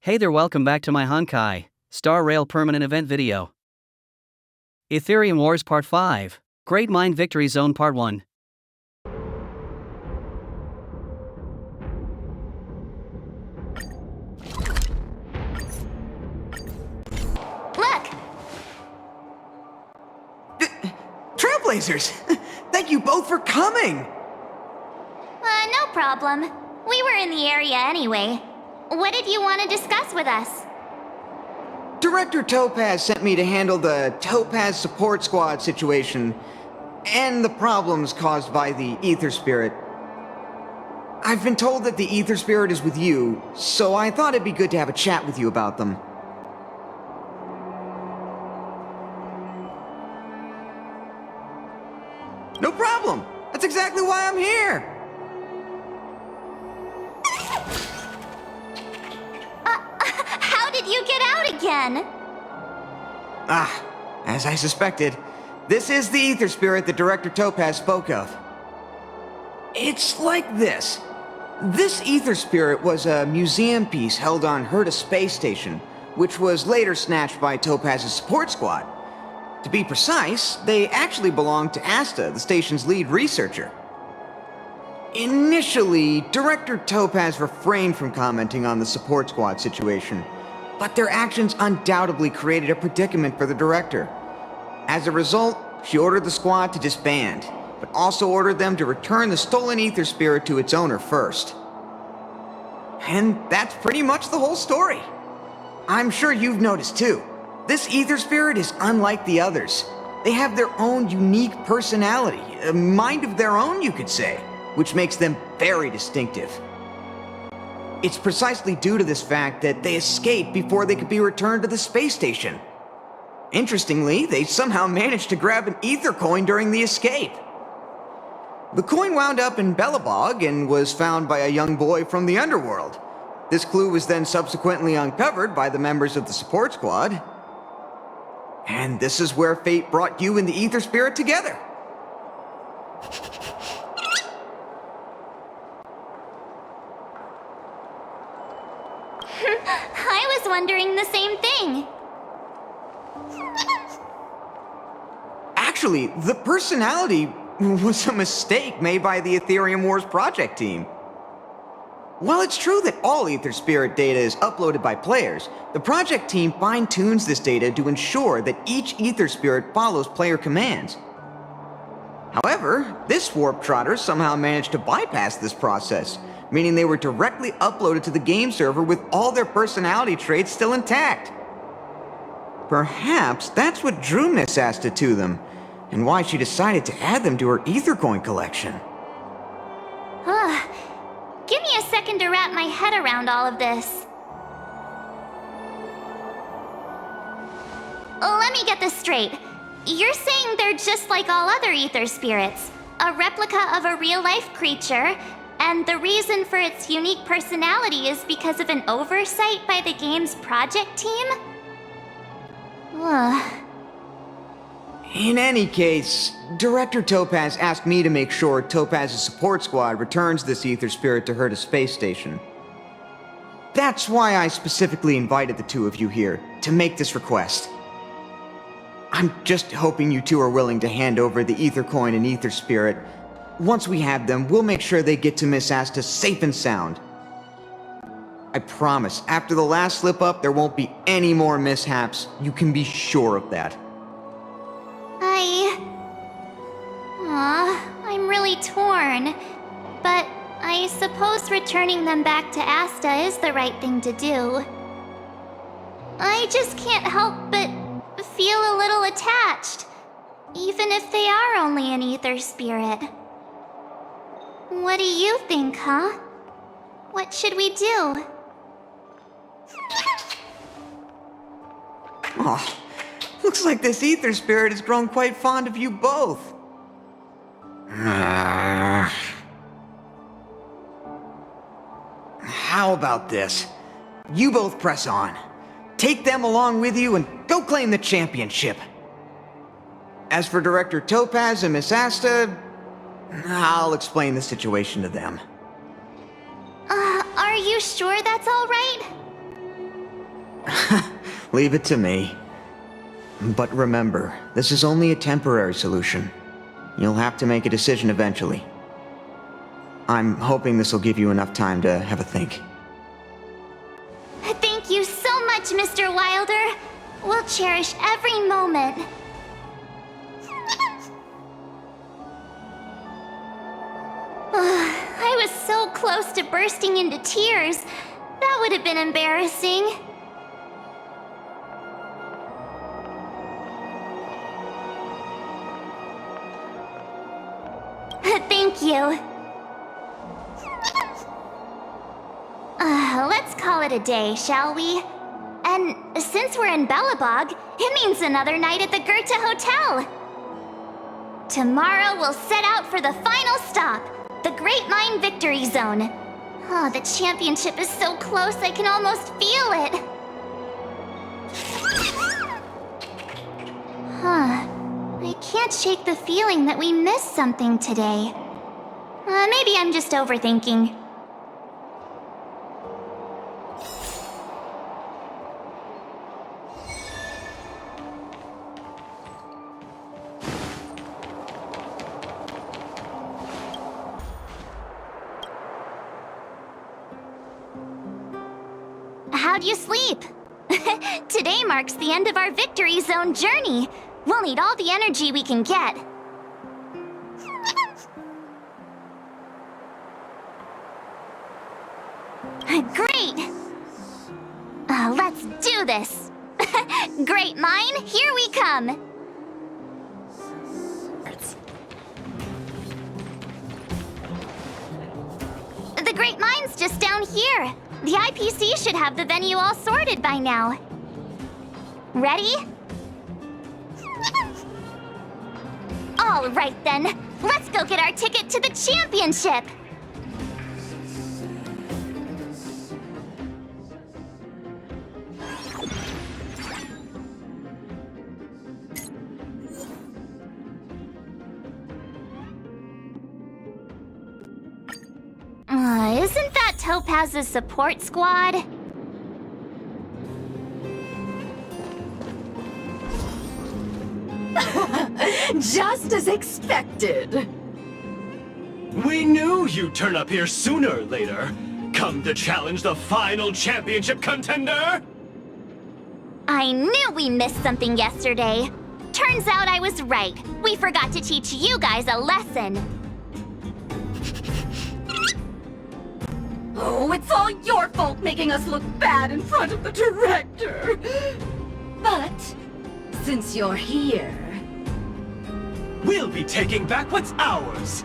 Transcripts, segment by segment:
Hey there, welcome back to my Honkai Star Rail Permanent Event video. Aetherium Wars Part 5, Great Mind Victory Zone Part 1. Look! Trailblazers! Thank you both for coming! No problem. We were in the area anyway. What did you want to discuss with us? Director Topaz sent me to handle the Topaz Support Squad situation and the problems caused by the Ether Spirit. I've been told that the Ether Spirit is with you, so I thought it'd be good to have a chat with you about them. No problem! That's exactly why I'm here! How did you get out again? As I suspected, this is the Ether Spirit that Director Topaz spoke of. It's like this. This Ether Spirit was a museum piece held on Herta Space Station, which was later snatched by Topaz's support squad. To be precise, they actually belonged to Asta, the station's lead researcher. Initially, Director Topaz refrained from commenting on the support squad situation, but their actions undoubtedly created a predicament for the director. As a result, she ordered the squad to disband, but also ordered them to return the stolen Ether Spirit to its owner first. And that's pretty much the whole story. I'm sure you've noticed too. This Ether Spirit is unlike the others. They have their own unique personality, a mind of their own, you could say, which makes them very distinctive. It's precisely due to this fact that they escaped before they could be returned to the space station. Interestingly, they somehow managed to grab an ether coin during the escape. The coin wound up in Belobog and was found by a young boy from the underworld. This clue was then subsequently uncovered by the members of the support squad. And this is where fate brought you and the Ether Spirit together. I was wondering the same thing. Actually, the personality was a mistake made by the Aetherium Wars project team. While it's true that all Ether Spirit data is uploaded by players, the project team fine-tunes this data to ensure that each Ether Spirit follows player commands. However, this Warp Trotter somehow managed to bypass this process, meaning they were directly uploaded to the game server with all their personality traits still intact. Perhaps that's what drew Miss Asta to them, and why she decided to add them to her Ether Coin collection. Give me a second to wrap my head around all of this. Let me get this straight. You're saying they're just like all other Ether Spirits, a replica of a real-life creature, and the reason for its unique personality is because of an oversight by the game's project team? In any case, Director Topaz asked me to make sure Topaz's support squad returns this Ether Spirit to Herta Space Station. That's why I specifically invited the two of you here, to make this request. I'm just hoping you two are willing to hand over the Ether Coin and Ether Spirit. Once we have them, we'll make sure they get to Miss Asta safe and sound. I promise, after the last slip-up, there won't be any more mishaps. You can be sure of that. I'm really torn. But I suppose returning them back to Asta is the right thing to do. I just can't help but feel a little attached, even if they are only an Ether Spirit. What do you think, huh? What should we do? Looks like this Ether Spirit has grown quite fond of you both. How about this? You both press on. Take them along with you and go claim the championship. As for Director Topaz and Miss Asta, I'll explain the situation to them. Are you sure that's all right? Leave it to me. But remember, this is only a temporary solution. You'll have to make a decision eventually. I'm hoping this will give you enough time to have a think. Thank you so much, Mr. Wilder. We'll cherish every moment. I was so close to bursting into tears. That would have been embarrassing. Thank you. Let's call it a day, shall we? And since we're in Belobog, it means another night at the Goethe Hotel. Tomorrow we'll set out for the final stop, the Great Mine Victory Zone. Oh, the championship is so close I can almost feel it. I can't shake the feeling that we missed something today. Maybe I'm just overthinking. How'd you sleep? Today marks the end of our Victory Zone journey. We'll need all the energy we can get. Great! Let's do this! Great Mine, here we come! The Great Mine's just down here. The IPC should have the venue all sorted by now. Ready? All right then, let's go get our ticket to the championship! Isn't that Topaz's support squad? Just as expected. We knew you'd turn up here sooner or later. Come to challenge the final championship contender? I knew we missed something yesterday. Turns out I was right. We forgot to teach you guys a lesson. Oh, it's all your fault making us look bad in front of the director. But since you're here, We'll be taking back what's ours!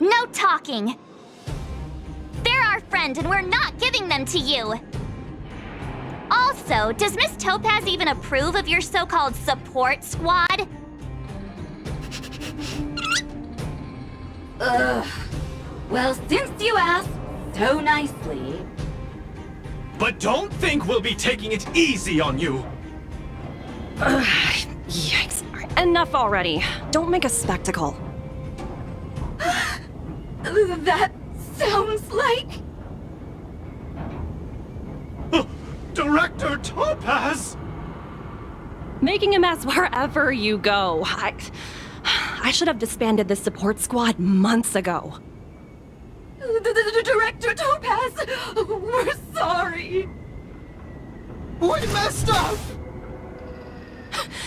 No talking. They're our friend and we're not giving them to you. Also, does Miss Topaz even approve of your so-called support squad? ugh. Well, since you asked so nicely. But don't think we'll be taking it easy on you! Yikes. Enough already. Don't make a spectacle. That sounds like... Director Topaz! Making a mess wherever you go. I should have disbanded this support squad months ago. The Director Topaz! We're sorry! We messed up!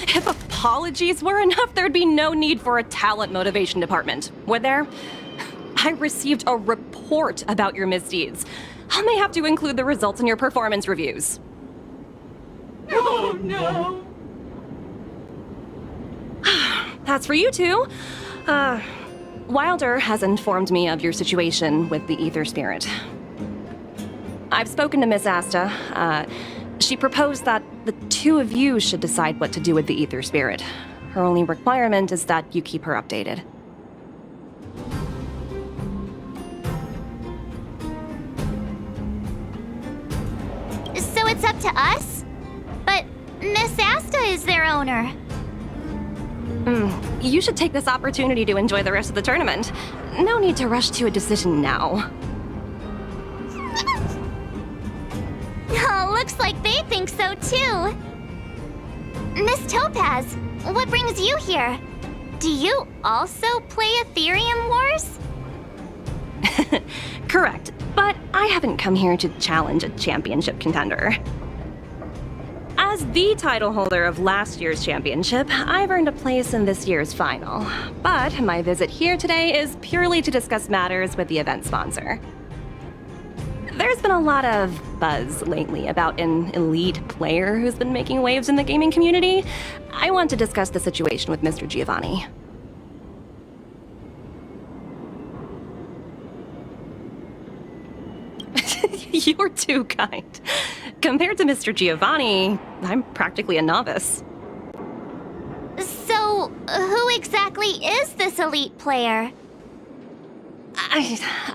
If apologies were enough, there'd be no need for a talent motivation department, would there? I received a report about your misdeeds. I may have to include the results in your performance reviews. Oh no! That's for you two. Wilder has informed me of your situation with the Ether Spirit. I've spoken to Miss Asta. She proposed that the two of you should decide what to do with the Ether Spirit. Her only requirement is that you keep her updated. So it's up to us? But Miss Asta is their owner. you should take this opportunity to enjoy the rest of the tournament. No need to rush to a decision now. Oh, looks like they think so too. Miss Topaz, what brings you here? Do you also play Aetherium Wars? Correct, but I haven't come here to challenge a championship contender. As the title holder of last year's championship, I've earned a place in this year's final. But my visit here today is purely to discuss matters with the event sponsor. There's been a lot of buzz lately about an elite player who's been making waves in the gaming community. I want to discuss the situation with Mr. Giovanni. You're too kind. Compared to Mr. Giovanni, I'm practically a novice. So, who exactly is this elite player?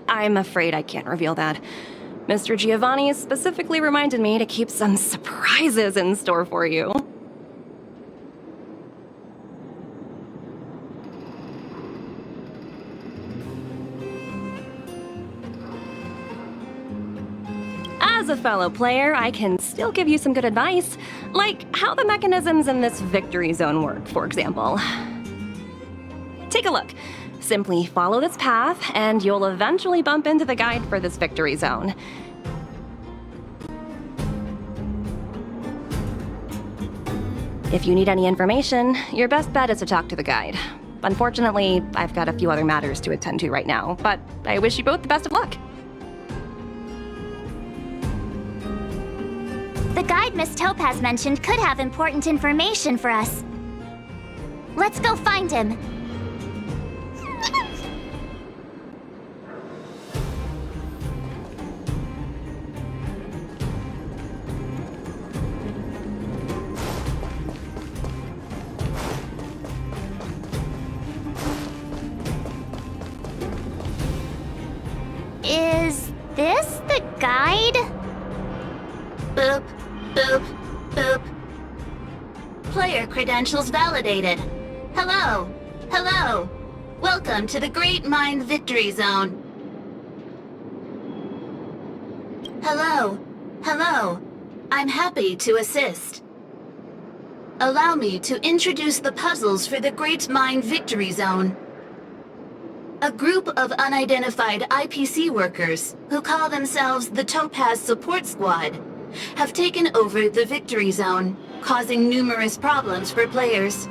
I'm afraid I can't reveal that. Mr. Giovanni specifically reminded me to keep some surprises in store for you. As a fellow player, I can still give you some good advice, like how the mechanisms in this victory zone work, for example. Take a look. Simply follow this path, and you'll eventually bump into the guide for this victory zone. If you need any information, your best bet is to talk to the guide. Unfortunately, I've got a few other matters to attend to right now, but I wish you both the best of luck. The guide Miss Topaz mentioned could have important information for us. Let's go find him. Is this the guide? Boop, boop, boop. Player credentials validated. Hello, hello. Welcome to the Great Mind Victory Zone. Hello, hello. I'm happy to assist. Allow me to introduce the puzzles for the Great Mind Victory Zone. A group of unidentified IPC workers, who call themselves the Topaz Support Squad, have taken over the Victory Zone, causing numerous problems for players.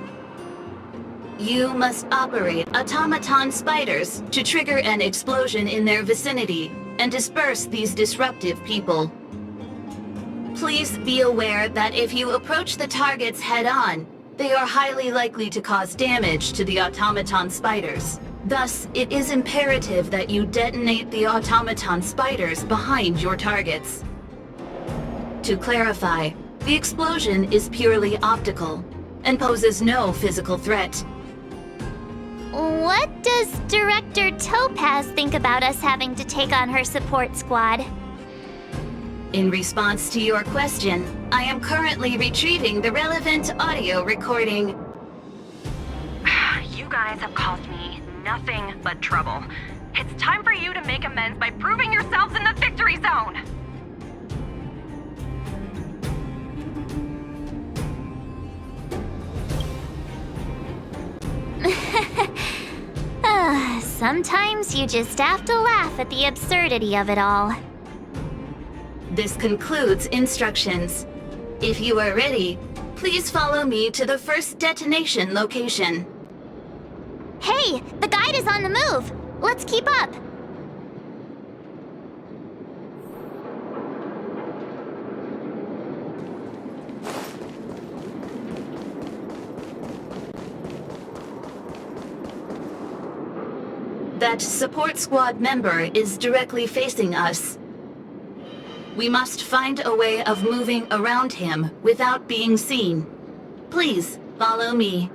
You must operate automaton spiders to trigger an explosion in their vicinity and disperse these disruptive people. Please be aware that if you approach the targets head-on, they are highly likely to cause damage to the automaton spiders. Thus, it is imperative that you detonate the automaton spiders behind your targets. To clarify, the explosion is purely optical and poses no physical threat. What does Director Topaz think about us having to take on her support squad? In response to your question, I am currently retrieving the relevant audio recording. You guys have caused me nothing but trouble. It's time for you to make amends by proving yourselves in the victory zone! Sometimes you just have to laugh at the absurdity of it all. This concludes instructions. If you are ready, please follow me to the first detonation location. Hey, the guide is on the move! Let's keep up! That support squad member is directly facing us. We must find a way of moving around him without being seen. Please follow me.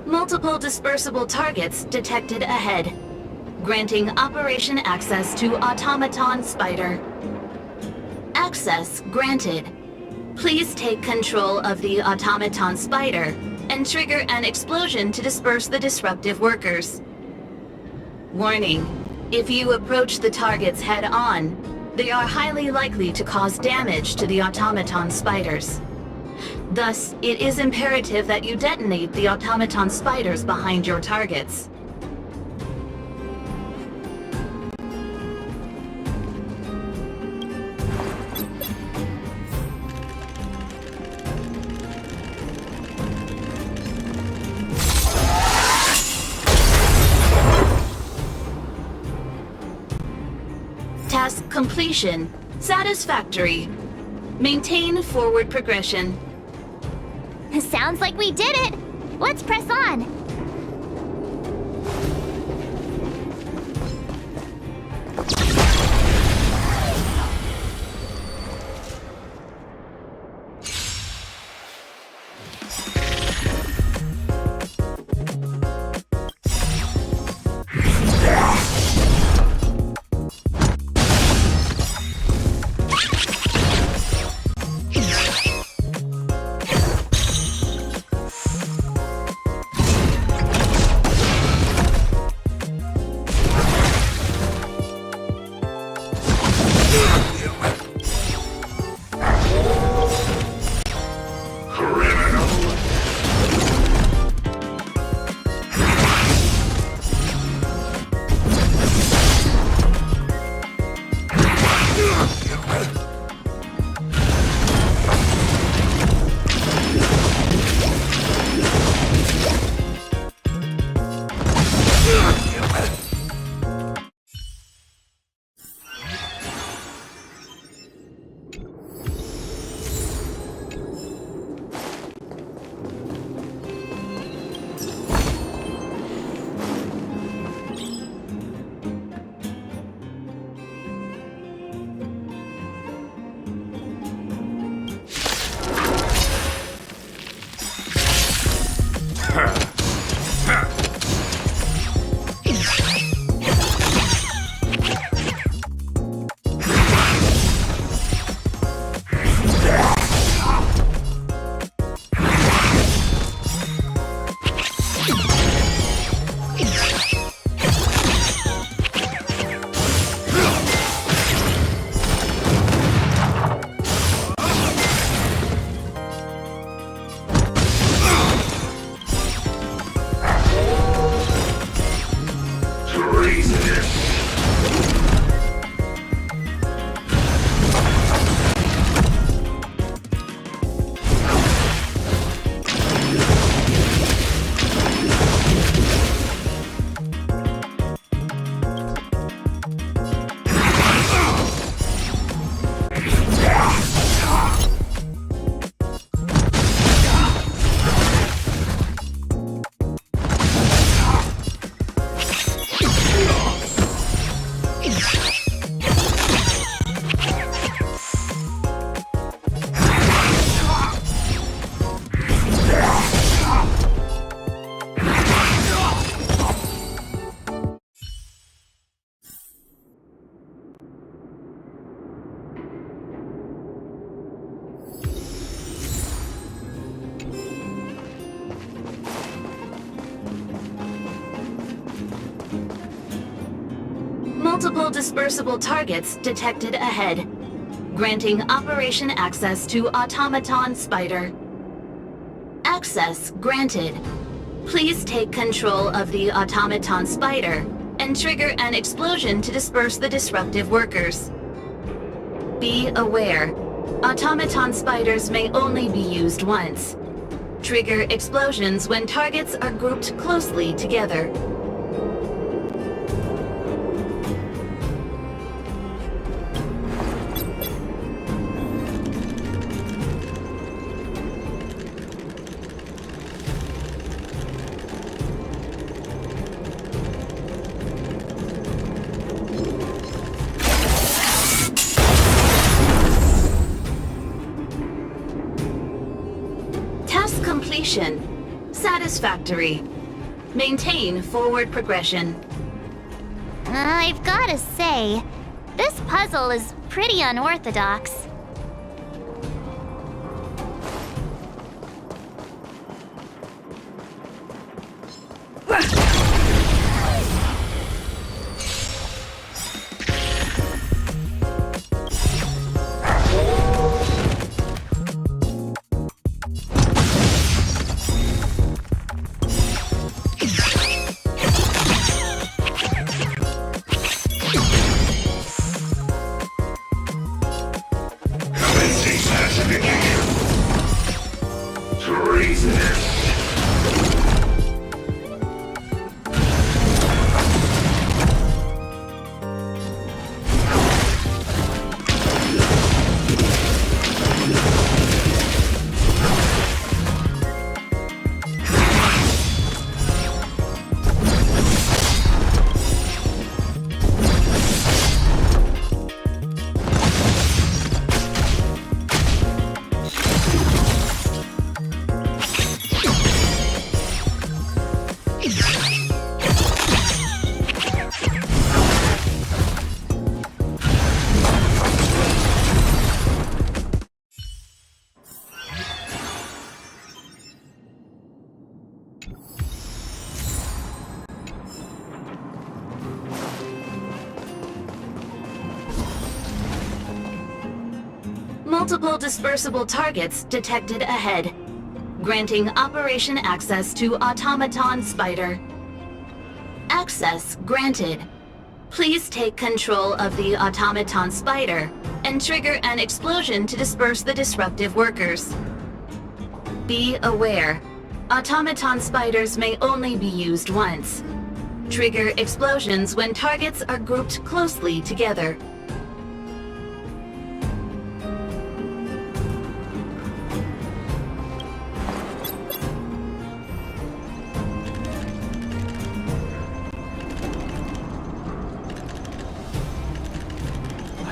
Multiple dispersible targets detected ahead. granting operation access to Automaton Spider. Access granted. Please take control of the Automaton Spider and trigger an explosion to disperse the disruptive workers. Warning: if you approach the targets head-on, they are highly likely to cause damage to the Automaton Spiders. Thus, it is imperative that you detonate the Automaton Spiders behind your targets. Task completion. Satisfactory. Maintain forward progression. Sounds like we did it! Let's press on! Multiple dispersible targets detected ahead, granting operation access to Automaton Spider. Access granted. Please take control of the Automaton Spider and trigger an explosion to disperse the disruptive workers. Be aware, Automaton Spiders may only be used once. Trigger explosions when targets are grouped closely together. Completion. Satisfactory. Maintain forward progression. I've gotta say, this puzzle is pretty unorthodox. Multiple dispersible targets detected ahead. Granting operation access to Automaton Spider. Access granted. Please take control of the Automaton Spider and trigger an explosion to disperse the disruptive workers. Be aware, Automaton Spiders may only be used once. Trigger explosions when targets are grouped closely together.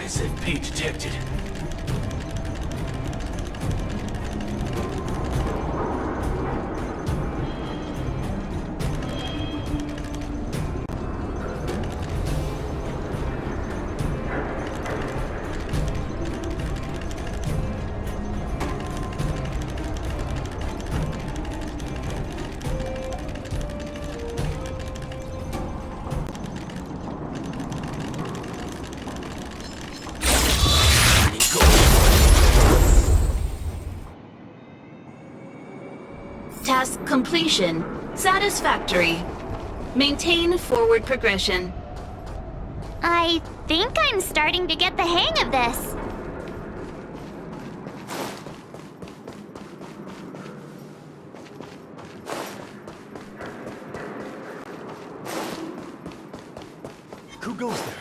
Passive P detected. Task completion. Satisfactory. Maintain forward progression. I think I'm starting to get the hang of this. Who goes there?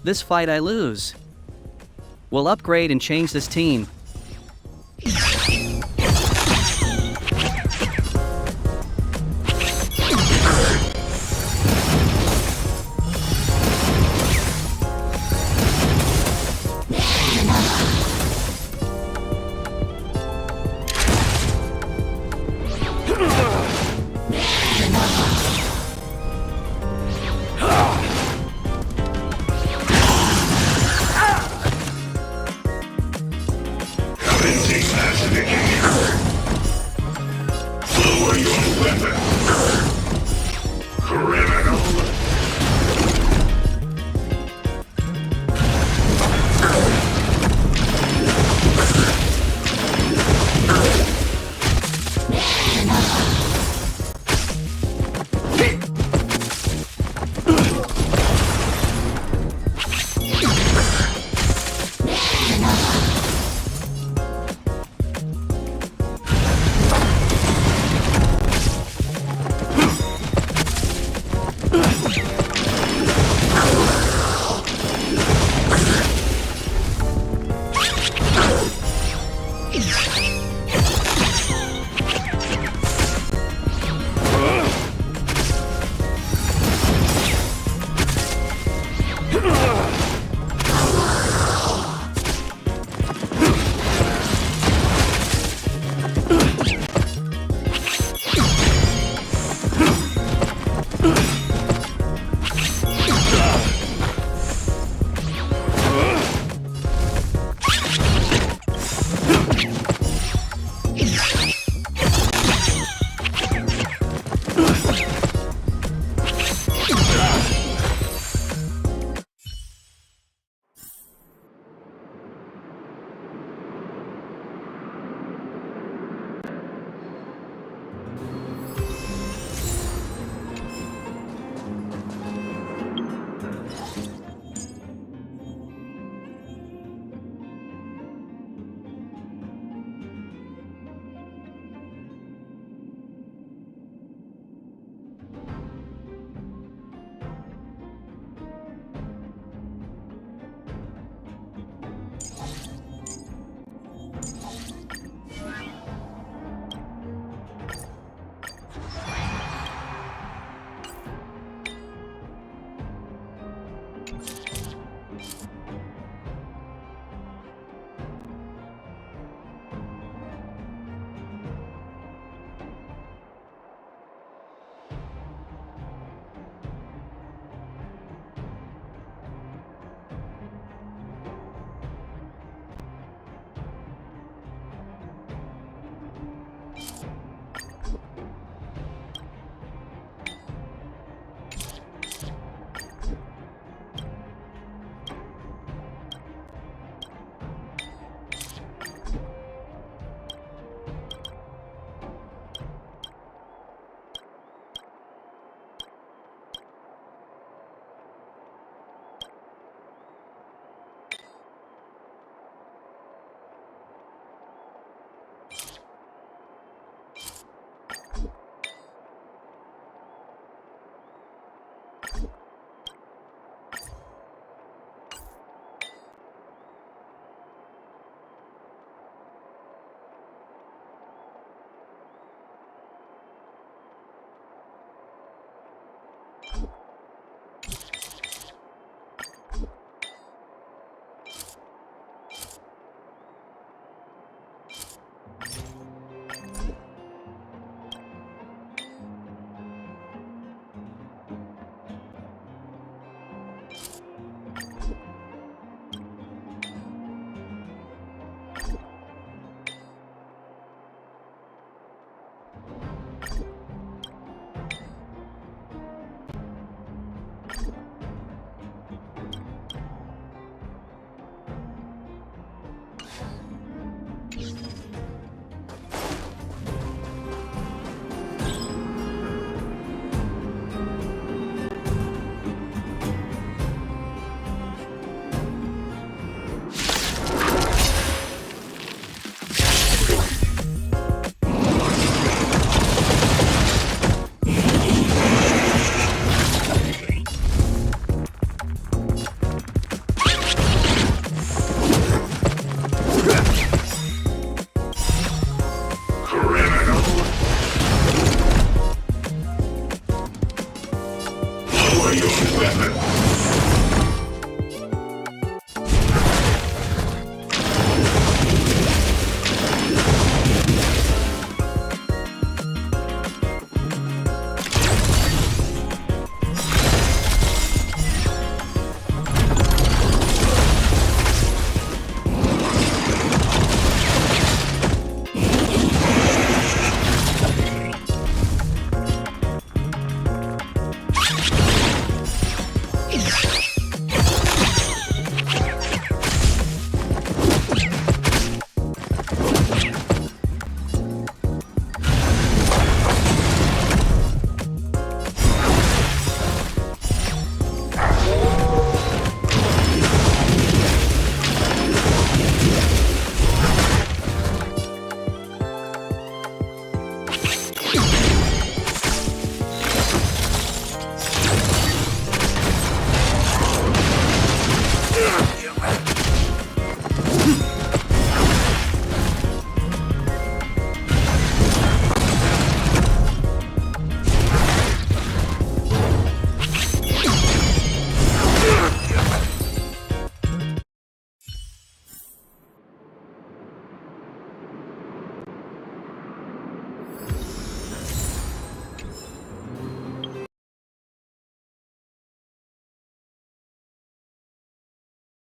This fight I lose. We'll upgrade and change this team,